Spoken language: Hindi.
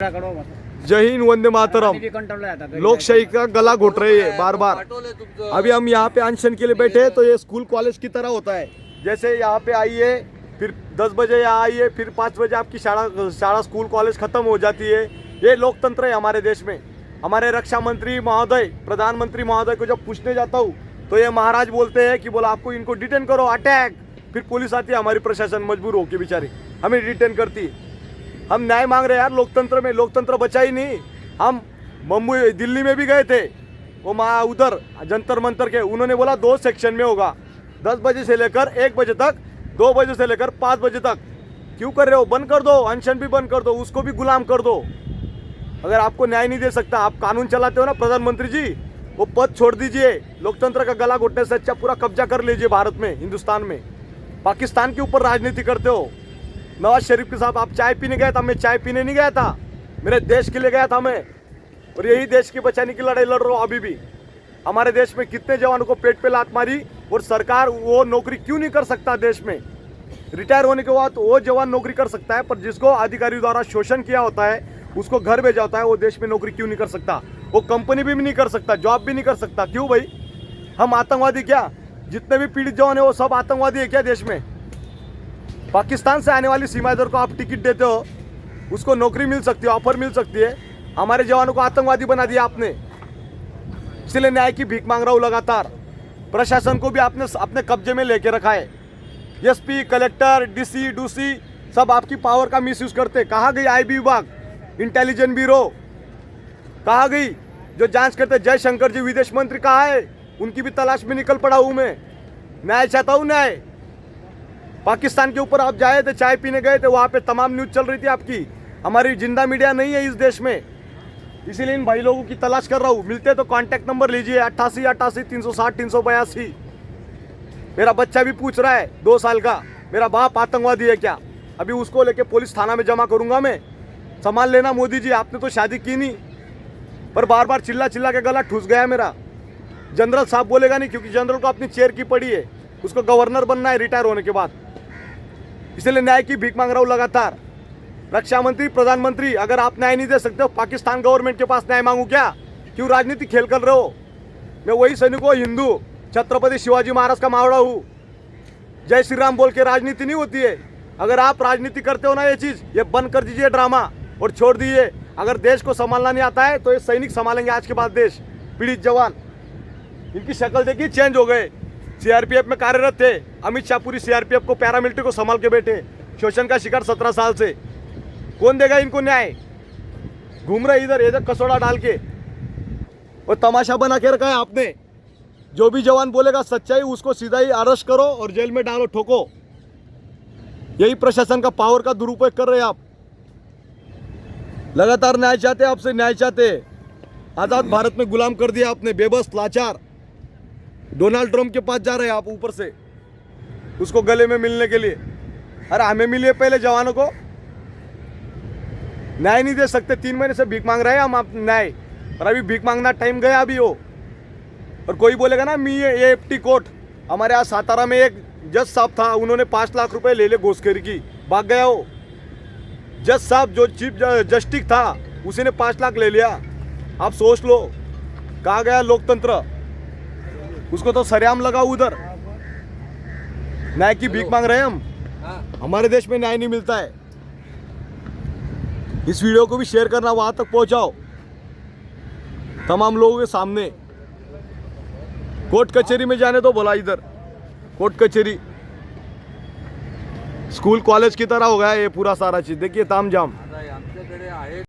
जय हिंद, वंदे मातरम। लोकशाही का गला घोट रहे हैं बार बार। अभी हम यहाँ पे अनशन के लिए बैठे हैं, तो ये स्कूल कॉलेज की तरह होता है। जैसे यहाँ पे आइए, फिर 10 बजे यहाँ आइए, फिर 5 बजे आपकी शाला स्कूल कॉलेज खत्म हो जाती है। ये लोकतंत्र है हमारे देश में। हमारे रक्षा मंत्री महोदय, प्रधानमंत्री महोदय को जब पूछने जाता हूँ तो ये महाराज बोलते हैं कि बोला आपको इनको डिटेन करो, अटैक। फिर पुलिस आती है, हमारी प्रशासन मजबूर होके बेचारी हमें डिटेन करती है। हम न्याय मांग रहे हैं यार लोकतंत्र में। लोकतंत्र बचा ही नहीं। हम मुंबई दिल्ली में भी गए थे, वो उधर जंतर मंतर के, उन्होंने बोला 2 सेक्शन में होगा, 10 बजे से लेकर 1 बजे तक, 2 बजे से लेकर 5 बजे तक। क्यों कर रहे हो? बंद कर दो, अनशन भी बंद कर दो, उसको भी गुलाम कर दो। अगर आपको न्याय नहीं दे सकता, आप कानून चलाते हो ना प्रधानमंत्री जी, वो पद छोड़ दीजिए। लोकतंत्र का गला घोटने से अच्छा पूरा कब्जा कर लीजिए भारत में, हिंदुस्तान में। पाकिस्तान के ऊपर राजनीति करते हो। नवाज शरीफ के साथ आप चाय पीने गए था, मैं चाय पीने नहीं गया था, मेरे देश के लिए गया था मैं। और यही देश की बचाने की लड़ाई लड़ रहा हूँ अभी भी। हमारे देश में कितने जवानों को पेट पे लात मारी, और सरकार वो नौकरी क्यों नहीं कर सकता देश में? रिटायर होने के बाद वो जवान नौकरी कर सकता है, पर जिसको अधिकारी द्वारा शोषण किया होता है, उसको घर भेजा होता है, वो देश में नौकरी क्यों नहीं कर सकता? वो कंपनी भी नहीं कर सकता, जॉब भी नहीं कर सकता। क्यों भाई? हम आतंकवादी क्या? जितने भी पीड़ित जवान है वो सब आतंकवादी है क्या देश में? पाकिस्तान से आने वाली सीमाएदार को आप टिकट देते हो, उसको नौकरी मिल सकती है, ऑफर मिल सकती है। हमारे जवानों को आतंकवादी बना दिया आपने। इसलिए न्याय की भीख मांग रहा हूँ लगातार। प्रशासन को भी आपने अपने कब्जे में लेके रखा है। एसपी, कलेक्टर, डीसी, डूसी सब आपकी पावर का मिसयूज करते। कहाँ गई आईबी विभाग, इंटेलिजेंस ब्यूरो कहाँ गई जो जांच करते? जयशंकर जी विदेश मंत्री कहाँ है? उनकी भी तलाश में निकल पड़ा हूँ मैं। न्याय चाहता हूँ, न्याय। पाकिस्तान के ऊपर आप जाए थे, चाय पीने गए थे, वहाँ पे तमाम न्यूज चल रही थी आपकी। हमारी जिंदा मीडिया नहीं है इस देश में, इसीलिए इन भाई लोगों की तलाश कर रहा हूँ। मिलते तो कांटेक्ट नंबर लीजिए 88 88 360 382। मेरा बच्चा भी पूछ रहा है 2 साल का, मेरा बाप आतंकवादी है क्या? अभी उसको लेके पुलिस थाना में जमा करूंगा मैं। संभाल लेना मोदी जी, आपने तो शादी की नहीं, पर बार बार चिल्ला चिल्ला के गला ठूस गया मेरा। जनरल साहब बोलेगा नहीं, क्योंकि जनरल को अपनी चेयर की पड़ी है, उसको गवर्नर बनना है रिटायर होने के बाद। इसलिए न्याय की भीख मांग रहा हूँ लगातार। रक्षा मंत्री, प्रधानमंत्री, अगर आप न्याय नहीं दे सकते हो, पाकिस्तान गवर्नमेंट के पास न्याय मांगू क्या? क्यों राजनीति खेल कर रहे हो? मैं वही सैनिक हूँ, हिंदू, छत्रपति शिवाजी महाराज का मावड़ा हूँ। जय श्री राम बोल के राजनीति नहीं होती है। अगर आप राजनीति करते हो ना, ये चीज ये बंद कर दीजिए ड्रामा, और छोड़ दीजिए। अगर देश को संभालना नहीं आता है तो ये सैनिक संभालेंगे आज के बाद देश। पीड़ित जवान, इनकी शक्ल देखिए, चेंज हो गए। सीआरपीएफ में कार्यरत थे, अमित शाह पूरी सीआरपीएफ को, पैरामिलिट्री को संभाल के बैठे। शोषण का शिकार 17 साल से। कौन देगा इनको न्याय? घूम रहे इधर इधर कसौड़ा डाल के, और तमाशा बना के रखा है आपने। जो भी जवान बोलेगा सच्चाई, उसको सीधा ही अरेस्ट करो और जेल में डालो, ठोको। यही प्रशासन का पावर का दुरुपयोग कर रहे हैं आप। लगातार न्याय चाहते, आपसे न्याय चाहते। आजाद भारत में गुलाम कर दिया आपने, बेबस, लाचार। डोनाल्ड ट्रंप के पास जा रहे हैं आप ऊपर से, उसको गले में मिलने के लिए। अरे हमें मिलिए पहले, जवानों को। न्याय नहीं दे सकते, 3 महीने से भीख मांग रहे हैं हम आप न्याय, और अभी भीख मांगना टाइम गया अभी हो। और कोई बोलेगा ना मी ये एफटी कोर्ट, हमारे यहाँ सातारा में एक जज साहब था, उन्होंने 5 लाख रुपए ले घूसखोरी की, भाग गया हो। जज साहब जो चीफ जस्टिस था, उसी ने 5 लाख ले लिया। आप सोच लो कहाँ गया लोकतंत्र? उसको तो सरेआम लगा उधर। न्याय की भीख मांग रहे हैं हम। हमारे देश में न्याय नहीं मिलता है। इस वीडियो को भी शेयर करना, वहां तक पहुंचाओ तमाम लोगों के सामने। कोर्ट कचहरी में जाने तो बोला, इधर कोर्ट कचहरी स्कूल कॉलेज की तरह हो गया ये पूरा सारा चीज। देखिए तामझाम।